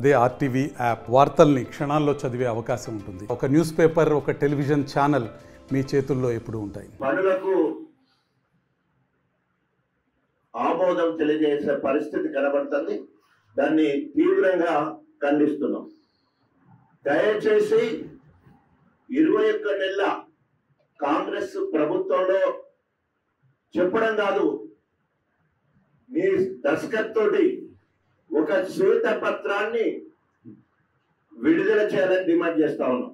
అదే RTV app వార్తల్ని క్షణాల్లో చదివే అవకాశం ఉంటుంది. ఒక న్యూస్ పేపర్, ఒక టెలివిజన్ ఛానల్ మీ చేతుల్లో ఎప్పుడూ ఉంటాయి. పనులకు ఆమోదం తెలియజేసే పరిస్థితి కనబడుతుంది. దాన్ని తీవ్రంగా ఖండిస్తున్నాం. దయచేసి 21 నెలల కాంగ్రెస్ ప్రభుత్వంలో చెప్పడం కాదు, మీ దస్కత్తోటి ఒక శ్వేతపత్రాన్ని విడుదల చేయాలని డిమాండ్ చేస్తా ఉన్నాం.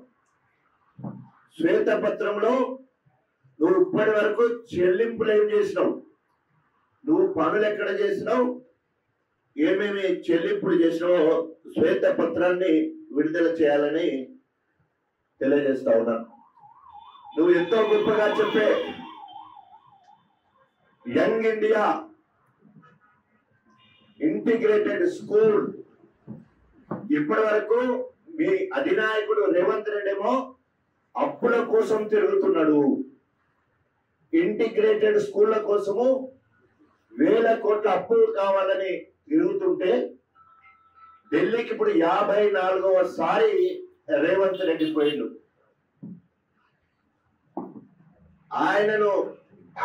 శ్వేతపత్రంలో నువ్వు ఇప్పటి వరకు చెల్లింపులు ఏం చేసినావు, నువ్వు పనులు ఎక్కడ చేసినావు, ఏమేమి చెల్లింపులు చేసినావో శ్వేతపత్రాన్ని విడుదల చేయాలని తెలియజేస్తా ఉన్నాను. నువ్వు ఎంతో గొప్పగా చెప్పే యంగ్ ఇండియా ఇంటిగ్రేటెడ్ స్కూల్, ఇప్పటి వరకు మీ అధినాయకుడు రేవంత్ రెడ్డి ఏమో అప్పుల కోసం తిరుగుతున్నాడు. ఇంటిగ్రేటెడ్ స్కూళ్ల కోసము 1000 కోట్ల అప్పులు కావాలని తిరుగుతుంటే ఢిల్లీకి ఇప్పుడు 54వ సారి రేవంత్ రెడ్డి పోయిండు.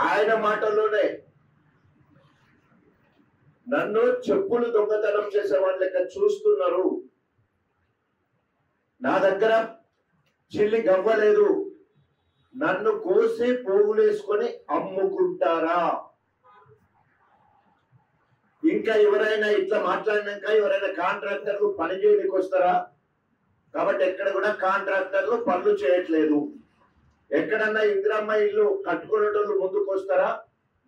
ఆయన మాటల్లోనే నన్ను చెప్పులు దొంగతనం చేసే వాళ్ళ లెక్క చూస్తున్నారు, నా దగ్గర చిల్లి గవ్వలేదు, నన్ను కోసి పోగులేసుకొని అమ్ముకుంటారా? ఇంకా ఎవరైనా ఇట్లా మాట్లాడినాక ఎవరైనా కాంట్రాక్టర్లు పని చేయడానికి వస్తారా? కాబట్టి ఎక్కడ కూడా కాంట్రాక్టర్లు పనులు చేయట్లేదు. ఎక్కడన్నా ఇందిరమ్మ ఇల్లు కట్టుకునేటోళ్ళు ముందుకు వస్తారా?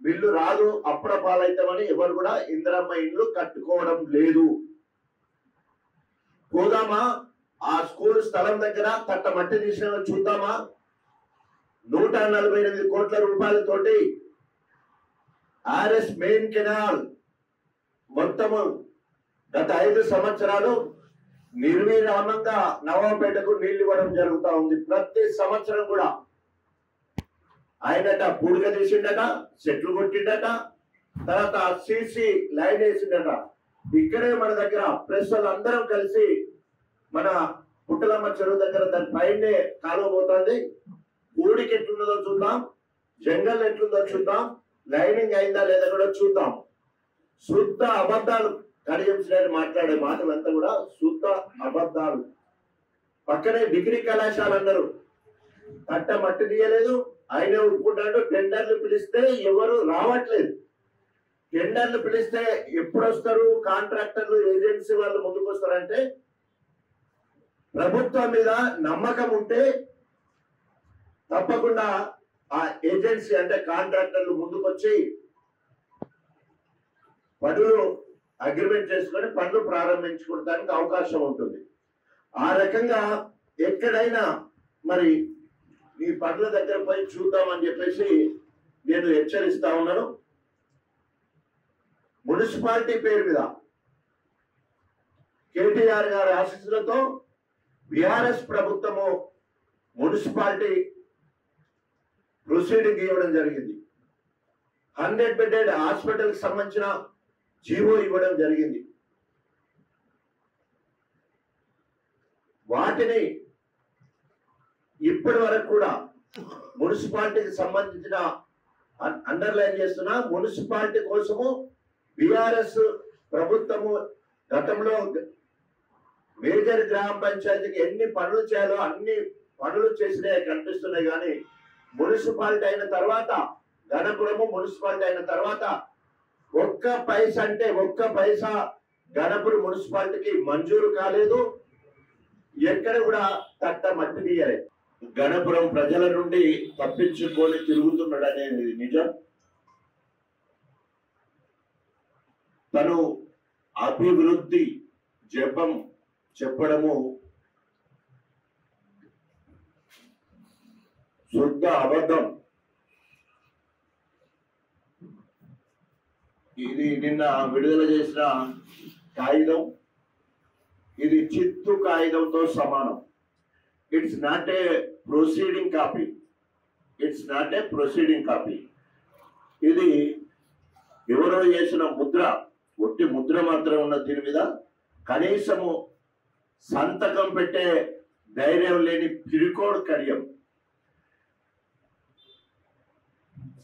బిల్లు రాదు, అప్పుడ పాలైతామని ఎవరు కూడా ఇందిరమ్మ ఇల్లు కట్టుకోవడం లేదు. పోదామా ఆ స్కూల్ స్థలం దగ్గర తట్ట మట్టి తీసిన చూద్దామా? 148 కోట్ల రూపాయలతోటి ఆర్ఎస్ మెయిన్ కెనాల్ మొత్తము గత 5 సంవత్సరాలు నిర్విరామంగా నవాబేటకు నీళ్లు ఇవ్వడం జరుగుతూ ఉంది. ప్రతి సంవత్సరం కూడా ఆయనట పూడిక తీసిండట, చెట్లు కొట్టిండట, తర్వాత సీసీ లైన్ వేసిండట. ఇక్కడే మన దగ్గర ప్రెస్ అందరం కలిసి మన పుట్టలమ్మ చెరువు దగ్గర దాని పైనే కాలువ పోతుంది. పూడికి ఎట్లున్నదో చూద్దాం, జంగల్ ఎట్లుందో చూద్దాం, లైనింగ్ అయిందా లేదా కూడా చూద్దాం. శుద్ధ అబద్ధాలు కడిగించడానికి మాట్లాడే మాటలంతా కూడా శుద్ధ అబద్ధాలు. పక్కనే డిగ్రీ కళాశాల అన్నారు, కట్ట మట్టి తీయలేదు, ఆయనే ఒప్పుకుంటాడు. టెండర్లు పిలిస్తే ఎవరు రావట్లేదు. టెండర్లు పిలిస్తే ఎప్పుడు వస్తారు కాంట్రాక్టర్లు, ఏజెన్సీ వాళ్ళు ముందుకు వస్తారంటే ప్రభుత్వం మీద నమ్మకం ఉంటే తప్పకుండా ఆ ఏజెన్సీ అంటే కాంట్రాక్టర్లు ముందుకు వచ్చి పనులు అగ్రిమెంట్ చేసుకొని పనులు ప్రారంభించుకోవడానికి అవకాశం ఉంటుంది. ఆ రకంగా ఎక్కడైనా మరి ఈ పనుల దగ్గర పోయి చూద్దామని చెప్పేసి నేను హెచ్చరిస్తా ఉన్నాను. మున్సిపాలిటీ పేరు మీద కేటీఆర్ గారి ఆశీస్సులతో బీఆర్ఎస్ ప్రభుత్వము మున్సిపాలిటీ ప్రొసీడింగ్ ఇవ్వడం జరిగింది. 100 బెడెడ్ హాస్పిటల్ కి సంబంధించిన జీవో ఇవ్వడం జరిగింది. వాటిని ఇప్పటి వరకు కూడా మున్సిపాలిటీకి సంబంధించిన అండర్లైన్ చేస్తున్నా, మున్సిపాలిటీ కోసము బీఆర్ఎస్ ప్రభుత్వము గతంలో మేజర్ గ్రామ పంచాయతీకి ఎన్ని పనులు చేయాలో అన్ని పనులు చేసినాయి కనిపిస్తున్నాయి. కానీ మున్సిపాలిటీ అయిన తర్వాత, గణపురము మున్సిపాలిటీ అయిన తర్వాత ఒక్క పైసా అంటే ఒక్క పైసా గణపురం మున్సిపాలిటీకి మంజూరు కాలేదు. ఎక్కడ కూడా తట్ట మట్టి తీయలేదు. గణపురం ప్రజల నుండి తప్పించుకొని తిరుగుతున్నాడు అనేది నిజం. తను అభివృద్ధి జపం చెప్పడము శుద్ధ అబద్ధం. ఇది నిన్న విడుదల చేసిన కాగితం, ఇది చిత్తు కాగితంతో సమానం. It's not a proceeding copy, it's not a proceeding copy. ఇది ఎవరో చేసిన ముద్ర, ఒట్టి ముద్ర మాత్రం ఉన్న దీని మీద కనీసము సంతకం పెట్టే ధైర్యం లేని పిరికోడు కడియం.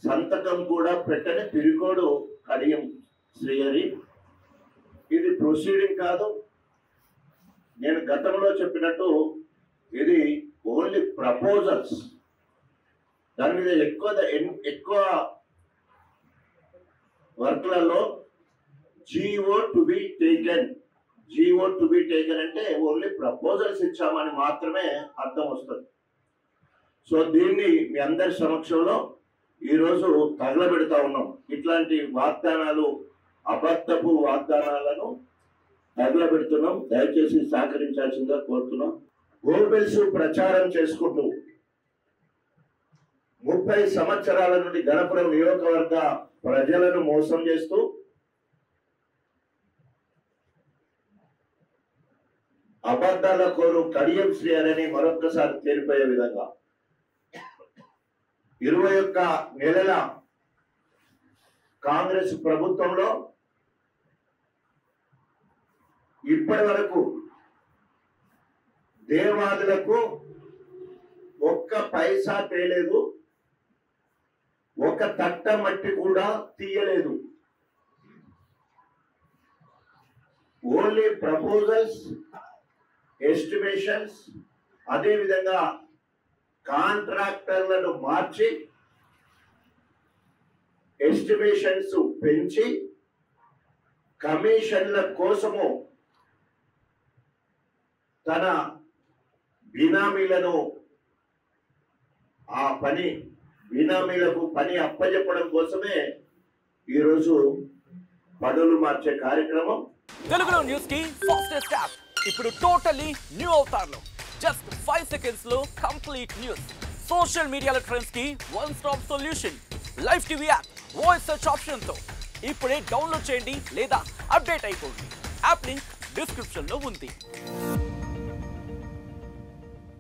సంతకం కూడా పెట్టని పిరికోడు కడియం శ్రీహరి. ఇది ప్రొసీడింగ్ కాదు. నేను గతంలో చెప్పినట్టు ఇది ఓన్లీ ప్రపోజల్స్. దాని మీద ఎక్కువ వర్క్లలో జీఓ టు బి టేకెన్ అంటే ఓన్లీ ప్రపోజల్స్ ఇచ్చామని మాత్రమే అర్థం వస్తుంది. సో దీన్ని మీ అందరి సమక్షంలో ఈరోజు తగలబెడతా ఉన్నాం. ఇట్లాంటి వాగ్దానాలు, అబద్ధపు వాగ్దానాలను తగలబెడుతున్నాం. దయచేసి సహకరించాల్సిందిగా కోరుతున్నాం. గోబెల్స్ ప్రచారం చేసుకుంటూ 30 సంవత్సరాల నుండి గణపురం నియోజకవర్గ ప్రజలను మోసం చేస్తూ అబద్ధాల కోరు కడియం శ్రీహరిని మరొక్కసారి తేలిపోయే విధంగా 21 నెలల కాంగ్రెస్ ప్రభుత్వంలో ఇప్పటి వరకు దేవాదులకు ఒక్క పైసా తేలేదు, ఒక తట్ట మట్టి కూడా తీయలేదు. ఓన్లీ ప్రపోజల్స్, ఎస్టిమేషన్స్, అదేవిధంగా కాంట్రాక్టర్లను మార్చి ఎస్టిమేషన్స్ పెంచి కమిషన్ల కోసము తన బినామీలకు పని అప్పచెప్పడం కోసమే ఈరోజు పనులు మార్చే కార్యక్రమం. తెలుగులో న్యూస్ కి ఫాస్టెస్ట్ యాప్ ఇప్పుడు టోటల్లీ న్యూ అవతార్లో జస్ట్ 5 సెకండ్స్ లో కంప్లీట్ న్యూస్. సోషల్ మీడియాలో ట్రెండ్స్ కి one stop solution. Live TV app voice search option తో ఇప్పుడే డౌన్లోడ్ చేయండి లేదా అప్డేట్ అయిపోండి. యాప్ లింక్ డిస్క్రిప్షన్ లో ఉంది.